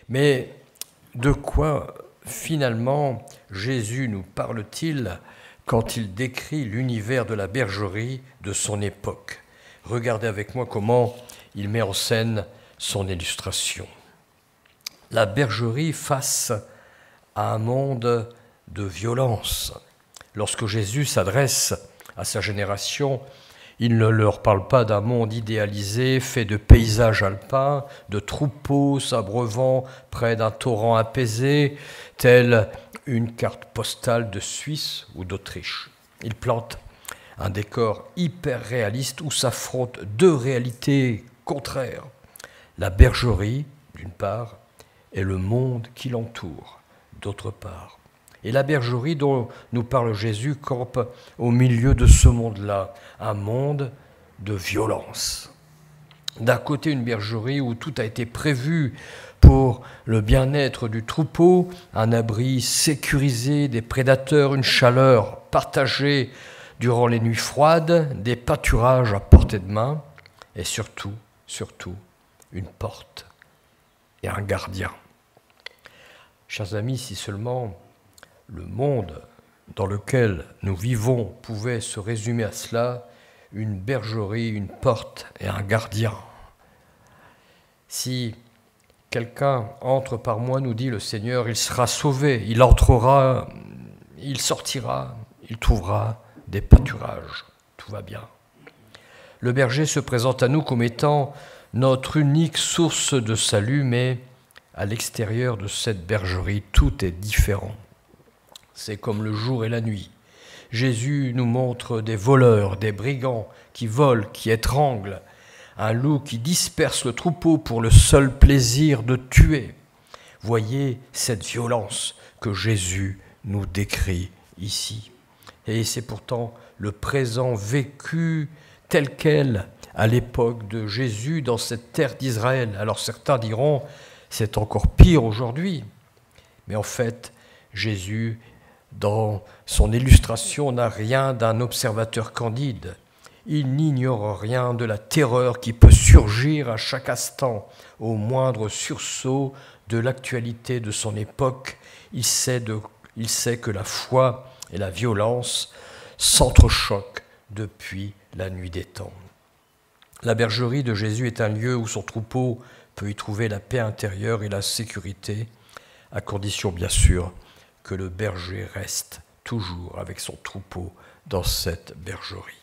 Mais de quoi finalement Jésus nous parle-t-il quand il décrit l'univers de la bergerie de son époque? Regardez avec moi comment il met en scène son illustration. La bergerie face à un monde de violence. Lorsque Jésus s'adresse à sa génération, il ne leur parle pas d'un monde idéalisé, fait de paysages alpins, de troupeaux s'abreuvant près d'un torrent apaisé, telle une carte postale de Suisse ou d'Autriche. Il plante un décor hyper réaliste où s'affrontent deux réalités contraires. La bergerie, d'une part, et le monde qui l'entoure, d'autre part. Et la bergerie dont nous parle Jésus campe au milieu de ce monde-là, un monde de violence. D'un côté, une bergerie où tout a été prévu pour le bien-être du troupeau, un abri sécurisé des prédateurs, une chaleur partagée durant les nuits froides, des pâturages à portée de main, et surtout, une porte et un gardien. Chers amis, si seulement le monde dans lequel nous vivons pouvait se résumer à cela, une bergerie, une porte et un gardien. Si quelqu'un entre par moi, nous dit le Seigneur, il sera sauvé, il entrera, il sortira, il trouvera des pâturages, tout va bien. Le berger se présente à nous comme étant notre unique source de salut, mais à l'extérieur de cette bergerie, tout est différent. C'est comme le jour et la nuit. Jésus nous montre des voleurs, des brigands qui volent, qui étranglent, un loup qui disperse le troupeau pour le seul plaisir de tuer. Voyez cette violence que Jésus nous décrit ici. Et c'est pourtant le présent vécu tel quel à l'époque de Jésus dans cette terre d'Israël. Alors certains diront, c'est encore pire aujourd'hui. Mais en fait, Jésus, dans son illustration, n'a rien d'un observateur candide. Il n'ignore rien de la terreur qui peut surgir à chaque instant, au moindre sursaut de l'actualité de son époque. Il sait que la foi et la violence s'entrechoquent depuis la nuit des temps. La bergerie de Jésus est un lieu où son troupeau peut y trouver la paix intérieure et la sécurité, à condition bien sûr que le berger reste toujours avec son troupeau dans cette bergerie.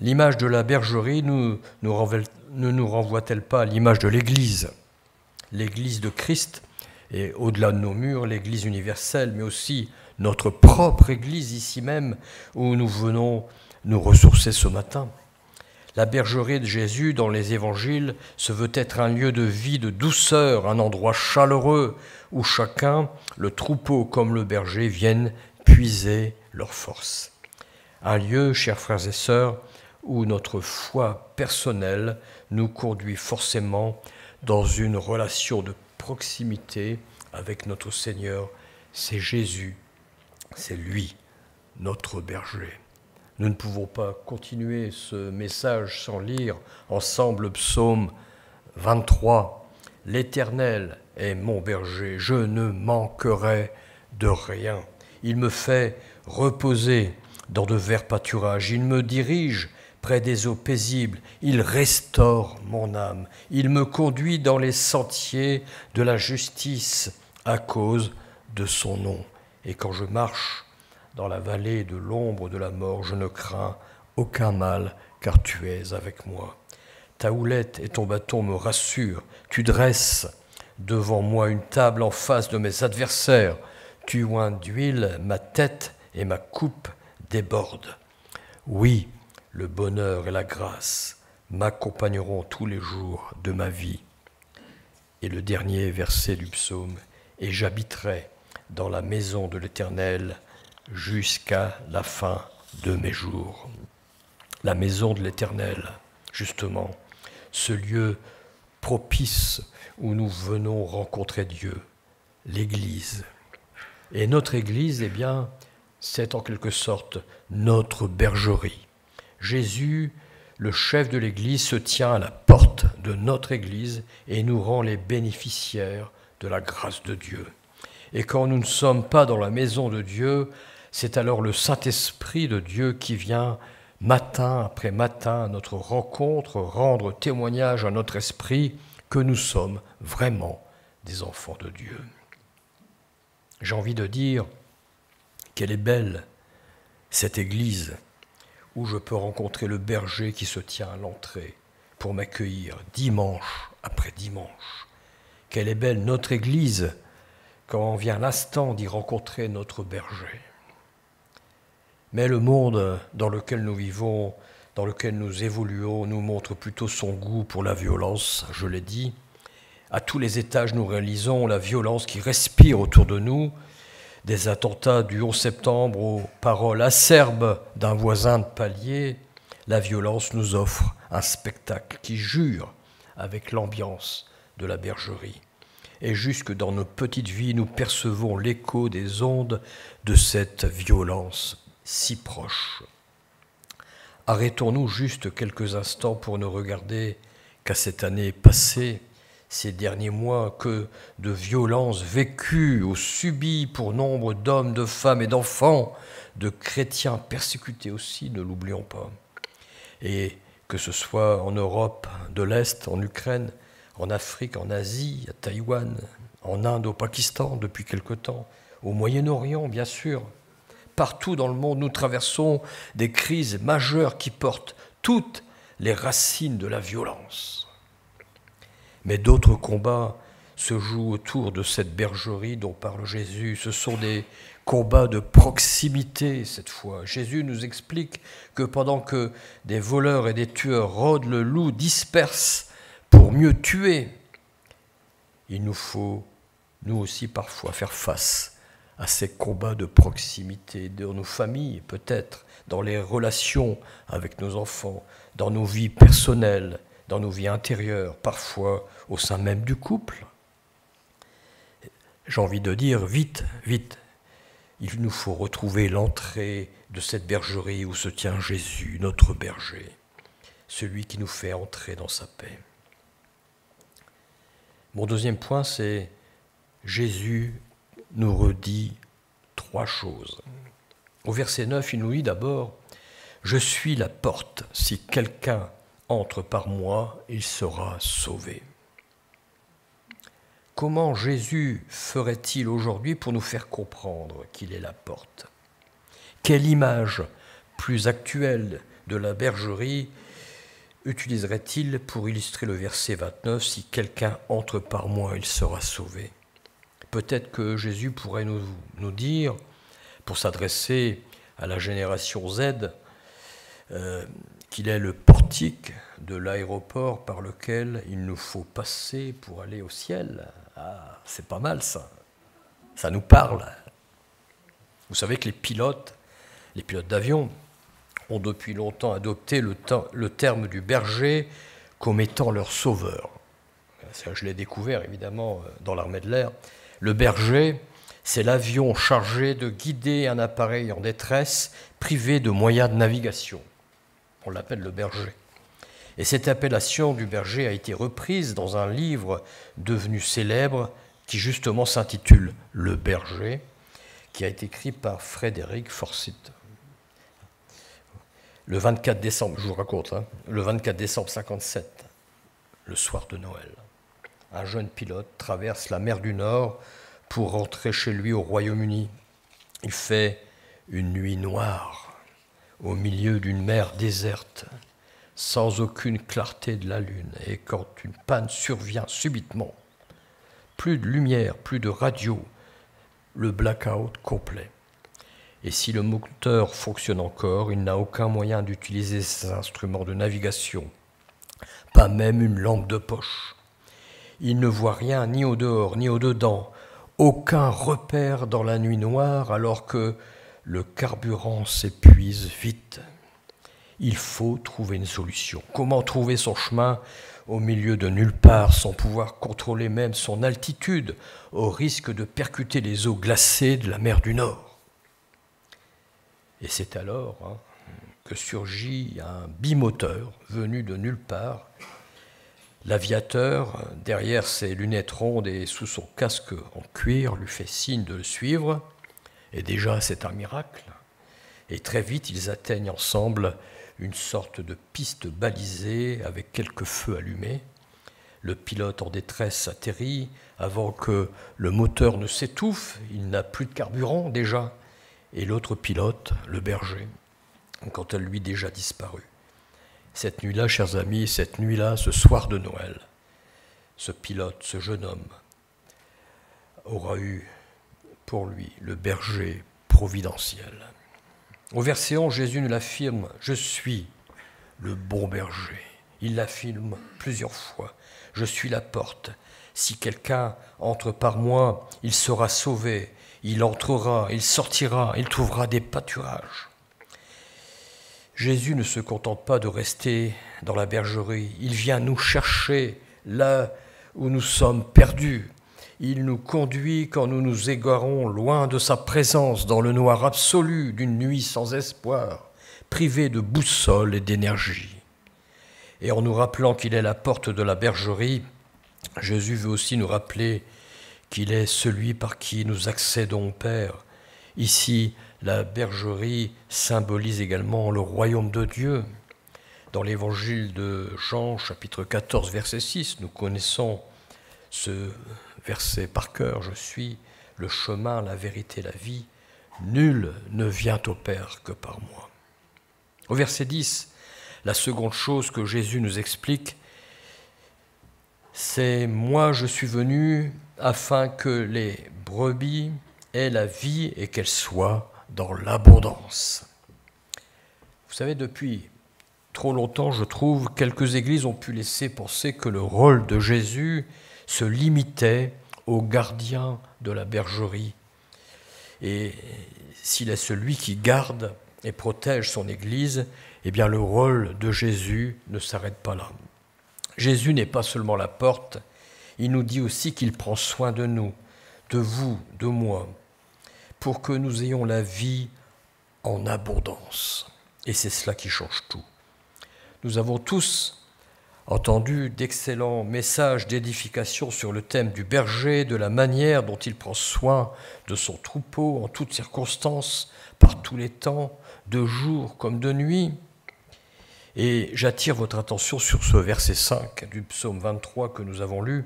L'image de la bergerie ne nous renvoie-t-elle pas à l'image de l'Église? L'Église de Christ, et au-delà de nos murs, l'Église universelle, mais aussi notre propre Église ici même, où nous venons nous ressourcer ce matin. La bergerie de Jésus dans les évangiles se veut être un lieu de vie, de douceur, un endroit chaleureux où chacun, le troupeau comme le berger, viennent puiser leur force. Un lieu, chers frères et sœurs, où notre foi personnelle nous conduit forcément dans une relation de proximité avec notre Seigneur. C'est Jésus, c'est lui, notre berger. Nous ne pouvons pas continuer ce message sans lire ensemble le psaume 23. « L'Éternel est mon berger, je ne manquerai de rien. Il me fait reposer dans de verts pâturages, il me dirige près des eaux paisibles, il restaure mon âme, il me conduit dans les sentiers de la justice à cause de son nom. Et quand je marche dans la vallée de l'ombre de la mort, je ne crains aucun mal, car tu es avec moi. Ta houlette et ton bâton me rassurent. Tu dresses devant moi une table en face de mes adversaires. Tu oins d'huile ma tête et ma coupe déborde. Oui, le bonheur et la grâce m'accompagneront tous les jours de ma vie. » Et le dernier verset du psaume, « Et j'habiterai dans la maison de l'Éternel jusqu'à la fin de mes jours. » La maison de l'Éternel, justement, ce lieu propice où nous venons rencontrer Dieu, l'Église. Et notre Église, eh bien, c'est en quelque sorte notre bergerie. Jésus, le chef de l'Église, se tient à la porte de notre Église et nous rend les bénéficiaires de la grâce de Dieu. Et quand nous ne sommes pas dans la maison de Dieu, c'est alors le Saint-Esprit de Dieu qui vient matin après matin à notre rencontre, rendre témoignage à notre esprit que nous sommes vraiment des enfants de Dieu. J'ai envie de dire qu'elle est belle, cette église, où je peux rencontrer le berger qui se tient à l'entrée pour m'accueillir dimanche après dimanche. Quelle est belle notre église quand vient l'instant d'y rencontrer notre berger. Mais le monde dans lequel nous vivons, dans lequel nous évoluons, nous montre plutôt son goût pour la violence, je l'ai dit. À tous les étages, nous réalisons la violence qui respire autour de nous, des attentats du 11 septembre aux paroles acerbes d'un voisin de palier. La violence nous offre un spectacle qui jure avec l'ambiance de la bergerie. Et jusque dans nos petites vies, nous percevons l'écho des ondes de cette violence si proche. Arrêtons-nous juste quelques instants pour ne regarder qu'à cette année passée, ces derniers mois, que de violences vécues ou subies pour nombre d'hommes, de femmes et d'enfants, de chrétiens persécutés aussi, ne l'oublions pas. Et que ce soit en Europe de l'Est, en Ukraine, en Afrique, en Asie, à Taïwan, en Inde, au Pakistan depuis quelque temps, au Moyen-Orient bien sûr. Partout dans le monde, nous traversons des crises majeures qui portent toutes les racines de la violence. Mais d'autres combats se jouent autour de cette bergerie dont parle Jésus. Ce sont des combats de proximité cette fois. Jésus nous explique que pendant que des voleurs et des tueurs rôdent, le loup disperse pour mieux tuer. Il nous faut, nous aussi parfois, faire face à ces combats de proximité dans nos familles, peut-être, dans les relations avec nos enfants, dans nos vies personnelles, dans nos vies intérieures, parfois au sein même du couple. J'ai envie de dire, vite, vite, il nous faut retrouver l'entrée de cette bergerie où se tient Jésus, notre berger, celui qui nous fait entrer dans sa paix. Mon deuxième point, c'est Jésus nous redit trois choses. Au verset 9, il nous dit d'abord « Je suis la porte, si quelqu'un entre par moi, il sera sauvé. » Comment Jésus ferait-il aujourd'hui pour nous faire comprendre qu'il est la porte ? Quelle image plus actuelle de la bergerie utiliserait-il pour illustrer le verset 29 « Si quelqu'un entre par moi, il sera sauvé » ? Peut-être que Jésus pourrait nous dire, pour s'adresser à la génération Z, qu'il est le portique de l'aéroport par lequel il nous faut passer pour aller au ciel. Ah, c'est pas mal ça. Ça nous parle. Vous savez que les pilotes d'avion ont depuis longtemps adopté le terme du berger comme étant leur sauveur. Ça, je l'ai découvert évidemment dans l'armée de l'air. Le berger, c'est l'avion chargé de guider un appareil en détresse, privé de moyens de navigation. On l'appelle le berger. Et cette appellation du berger a été reprise dans un livre devenu célèbre qui justement s'intitule « Le berger », qui a été écrit par Frédéric Forsyth. Le 24 décembre, je vous raconte, le 24 décembre 57, le soir de Noël, un jeune pilote traverse la mer du Nord pour rentrer chez lui au Royaume-Uni. Il fait une nuit noire au milieu d'une mer déserte, sans aucune clarté de la lune. Et quand une panne survient subitement, plus de lumière, plus de radio, le blackout complet. Et si le moteur fonctionne encore, il n'a aucun moyen d'utiliser ses instruments de navigation, pas même une lampe de poche. Il ne voit rien ni au dehors ni au dedans, aucun repère dans la nuit noire alors que le carburant s'épuise vite. Il faut trouver une solution. Comment trouver son chemin au milieu de nulle part sans pouvoir contrôler même son altitude au risque de percuter les eaux glacées de la mer du Nord ? Et c'est alors que surgit un bimoteur venu de nulle part L'aviateur, derrière ses lunettes rondes et sous son casque en cuir, lui fait signe de le suivre. Et déjà, c'est un miracle. Et très vite, ils atteignent ensemble une sorte de piste balisée avec quelques feux allumés. Le pilote en détresse atterrit avant que le moteur ne s'étouffe. Il n'a plus de carburant déjà. Et l'autre pilote, le berger, quand elle lui déjà disparu. Cette nuit-là, chers amis, cette nuit-là, ce soir de Noël, ce pilote, ce jeune homme, aura eu pour lui le berger providentiel. Au verset 11, Jésus nous l'affirme, « Je suis le bon berger ». Il l'affirme plusieurs fois, « Je suis la porte. Si quelqu'un entre par moi, il sera sauvé. Il entrera, il sortira, il trouvera des pâturages. » Jésus ne se contente pas de rester dans la bergerie. Il vient nous chercher là où nous sommes perdus. Il nous conduit quand nous nous égarons loin de sa présence, dans le noir absolu d'une nuit sans espoir, privés de boussole et d'énergie. Et en nous rappelant qu'il est la porte de la bergerie, Jésus veut aussi nous rappeler qu'il est celui par qui nous accédons au Père. Ici, la bergerie symbolise également le royaume de Dieu. Dans l'évangile de Jean, chapitre 14, verset 6, nous connaissons ce verset par cœur. « Je suis le chemin, la vérité, la vie. Nul ne vient au Père que par moi. » Au verset 10, la seconde chose que Jésus nous explique, c'est « Moi je suis venu afin que les brebis aient la vie et qu'elles soient dans l'abondance. » Vous savez, depuis trop longtemps, je trouve, quelques églises ont pu laisser penser que le rôle de Jésus se limitait au gardien de la bergerie. Et s'il est celui qui garde et protège son Église, eh bien le rôle de Jésus ne s'arrête pas là. Jésus n'est pas seulement la porte, il nous dit aussi qu'il prend soin de nous, de vous, de moi, pour que nous ayons la vie en abondance. Et c'est cela qui change tout. Nous avons tous entendu d'excellents messages d'édification sur le thème du berger, de la manière dont il prend soin de son troupeau en toutes circonstances, par tous les temps, de jour comme de nuit. Et j'attire votre attention sur ce verset 5 du psaume 23 que nous avons lu.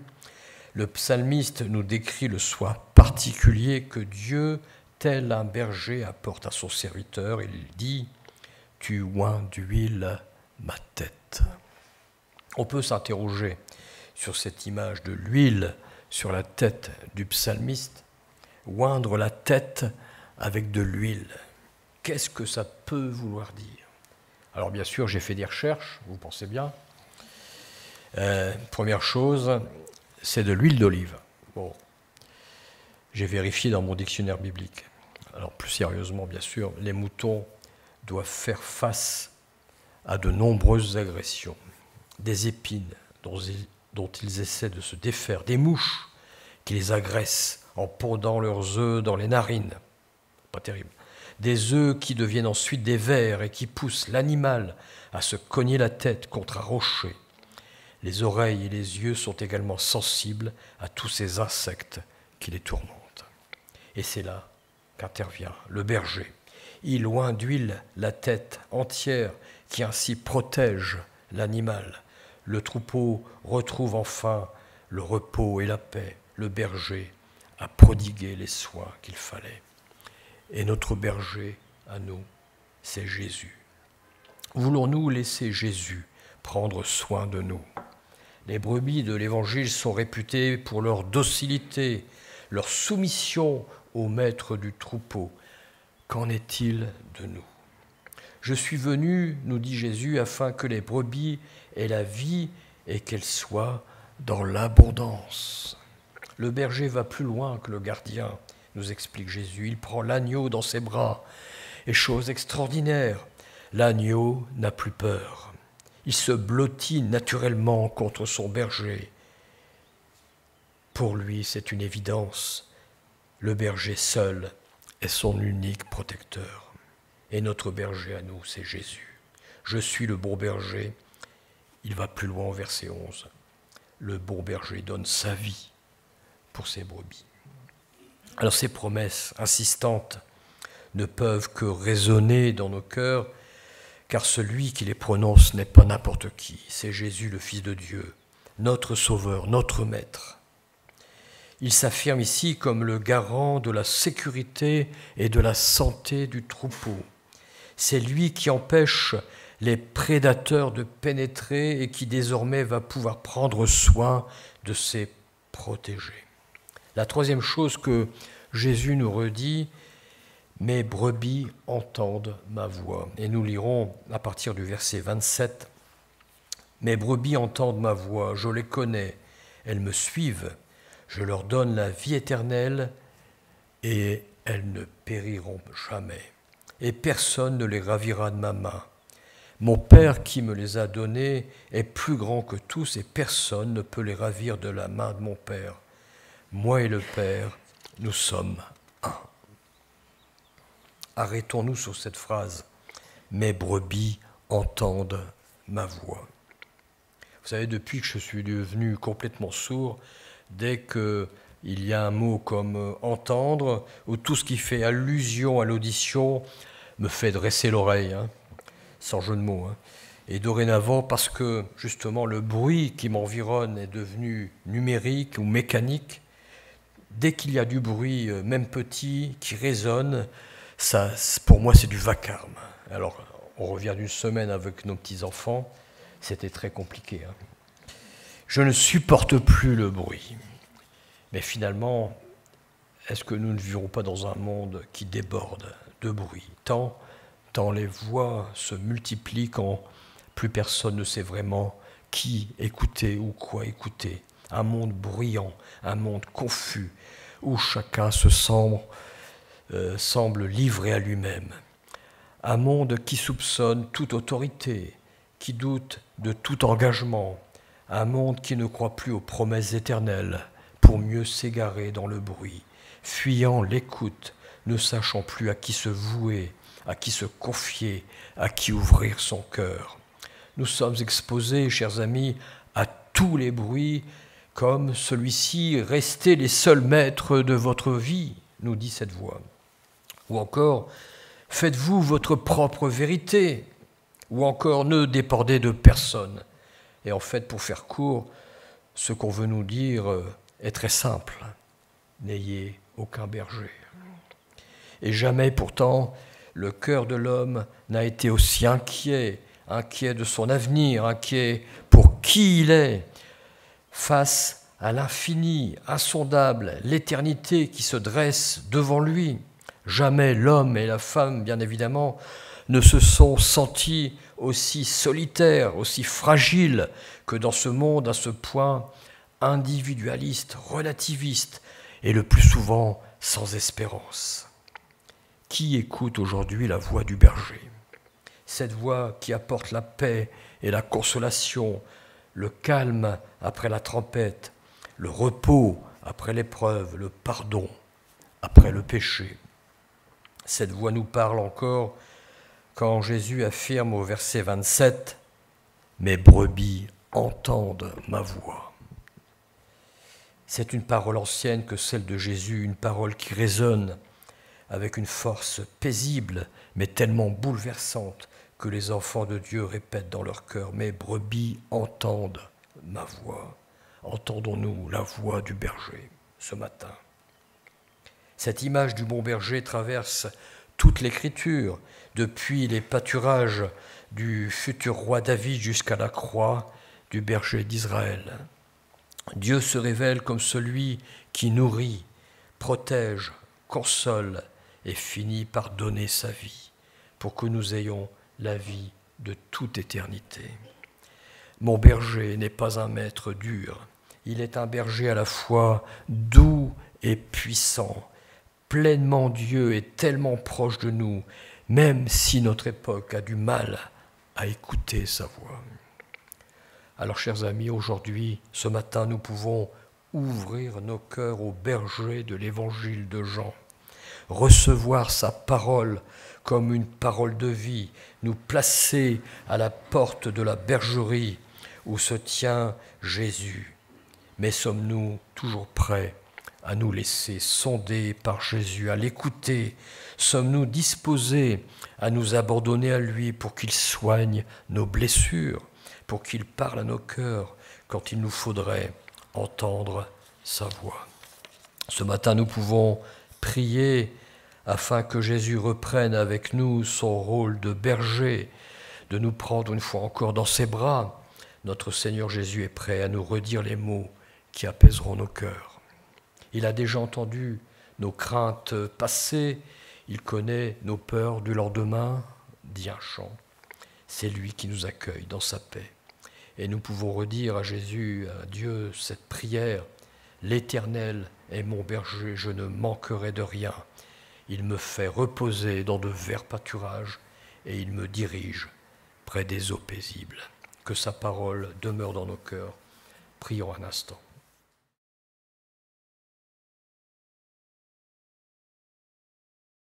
Le psalmiste nous décrit le soin particulier que Dieu, tel un berger, apporte à son serviteur. Il dit « Tu oins d'huile ma tête ». On peut s'interroger sur cette image de l'huile sur la tête du psalmiste. Oindre la tête avec de l'huile, qu'est-ce que ça peut vouloir dire? Alors bien sûr, j'ai fait des recherches, vous pensez bien. Première chose, c'est de l'huile d'olive. Bon, j'ai vérifié dans mon dictionnaire biblique. Alors plus sérieusement, bien sûr, les moutons doivent faire face à de nombreuses agressions, des épines dont ils essaient de se défaire, des mouches qui les agressent en pondant leurs œufs dans les narines. Pas terrible. Des œufs qui deviennent ensuite des vers et qui poussent l'animal à se cogner la tête contre un rocher. Les oreilles et les yeux sont également sensibles à tous ces insectes qui les tourmentent. Et c'est là qu'intervient le berger. Il oint d'huile la tête entière qui ainsi protège l'animal. Le troupeau retrouve enfin le repos et la paix. Le berger a prodigué les soins qu'il fallait. Et notre berger, à nous, c'est Jésus. Voulons-nous laisser Jésus prendre soin de nous? Les brebis de l'Évangile sont réputées pour leur docilité, leur soumission au maître du troupeau. Qu'en est-il de nous? Je suis venu, nous dit Jésus, afin que les brebis aient la vie et qu'elles soient dans l'abondance. Le berger va plus loin que le gardien, nous explique Jésus. Il prend l'agneau dans ses bras. Et chose extraordinaire, l'agneau n'a plus peur. Il se blottit naturellement contre son berger. Pour lui, c'est une évidence. Le berger seul est son unique protecteur. Et notre berger à nous, c'est Jésus. Je suis le bon berger. Il va plus loin au verset 11. le bon berger donne sa vie pour ses brebis. Alors ces promesses insistantes ne peuvent que résonner dans nos cœurs, car celui qui les prononce n'est pas n'importe qui, c'est Jésus, le Fils de Dieu, notre Sauveur, notre Maître. Il s'affirme ici comme le garant de la sécurité et de la santé du troupeau. C'est lui qui empêche les prédateurs de pénétrer et qui désormais va pouvoir prendre soin de ses protégés. La troisième chose que Jésus nous redit, « Mes brebis entendent ma voix ». Et nous lirons à partir du verset 27, « Mes brebis entendent ma voix, je les connais, elles me suivent, je leur donne la vie éternelle et elles ne périront jamais. Et personne ne les ravira de ma main. Mon Père qui me les a donnés est plus grand que tous et personne ne peut les ravir de la main de mon Père. Moi et le Père, nous sommes un. » Arrêtons-nous sur cette phrase. « Mes brebis entendent ma voix ». Vous savez, depuis que je suis devenu complètement sourd, dès qu'il y a un mot comme « entendre » ou tout ce qui fait allusion à l'audition me fait dresser l'oreille, sans jeu de mots. Et dorénavant, parce que justement le bruit qui m'environne est devenu numérique ou mécanique, dès qu'il y a du bruit, même petit, qui résonne, ça, pour moi, c'est du vacarme. Alors, on revient d'une semaine avec nos petits-enfants, c'était très compliqué. Je ne supporte plus le bruit. Mais finalement, est-ce que nous ne vivons pas dans un monde qui déborde de bruit, tant les voix se multiplient quand plus personne ne sait vraiment qui écouter ou quoi écouter. Un monde bruyant, un monde confus, où chacun se semble livré à lui-même. Un monde qui soupçonne toute autorité, qui doute de tout engagement. Un monde qui ne croit plus aux promesses éternelles pour mieux s'égarer dans le bruit, fuyant l'écoute, ne sachant plus à qui se vouer, à qui se confier, à qui ouvrir son cœur. Nous sommes exposés, chers amis, à tous les bruits, comme celui-ci, restez les seuls maîtres de votre vie, nous dit cette voix. Ou encore, faites-vous votre propre vérité, ou encore, ne dépendez de personne. Et en fait, pour faire court, ce qu'on veut nous dire est très simple. N'ayez aucun berger. Et jamais pourtant, le cœur de l'homme n'a été aussi inquiet de son avenir, inquiet pour qui il est, face à l'infini, insondable, l'éternité qui se dresse devant lui. Jamais l'homme et la femme, bien évidemment, ne se sont sentis aussi solitaires, aussi fragiles que dans ce monde à ce point individualiste, relativiste et le plus souvent sans espérance. Qui écoute aujourd'hui la voix du berger? Cette voix qui apporte la paix et la consolation, le calme après la tempête, le repos après l'épreuve, le pardon après le péché. Cette voix nous parle encore quand Jésus affirme au verset 27 « Mes brebis entendent ma voix ». C'est une parole ancienne que celle de Jésus, une parole qui résonne avec une force paisible, mais tellement bouleversante que les enfants de Dieu répètent dans leur cœur « Mes brebis entendent ma voix ». Entendons-nous la voix du berger ce matin? Cette image du bon berger traverse toute l'Écriture, depuis les pâturages du futur roi David jusqu'à la croix du berger d'Israël. Dieu se révèle comme celui qui nourrit, protège, console et finit par donner sa vie pour que nous ayons la vie de toute éternité. Mon berger n'est pas un maître dur, il est un berger à la fois doux et puissant, pleinement Dieu et tellement proche de nous, même si notre époque a du mal à écouter sa voix. Alors, chers amis, aujourd'hui, ce matin, nous pouvons ouvrir nos cœurs au berger de l'évangile de Jean, recevoir sa parole comme une parole de vie, nous placer à la porte de la bergerie où se tient Jésus, mais sommes-nous toujours prêts à nous laisser sonder par Jésus, à l'écouter? Sommes-nous disposés à nous abandonner à lui pour qu'il soigne nos blessures, pour qu'il parle à nos cœurs quand il nous faudrait entendre sa voix? Ce matin, nous pouvons prier afin que Jésus reprenne avec nous son rôle de berger, de nous prendre une fois encore dans ses bras. Notre Seigneur Jésus est prêt à nous redire les mots qui apaiseront nos cœurs. Il a déjà entendu nos craintes passées, il connaît nos peurs du lendemain, dit un chant. C'est lui qui nous accueille dans sa paix. Et nous pouvons redire à Jésus, à Dieu, cette prière: l'Éternel est mon berger, je ne manquerai de rien. Il me fait reposer dans de verts pâturages et il me dirige près des eaux paisibles. Que sa parole demeure dans nos cœurs. Prions un instant.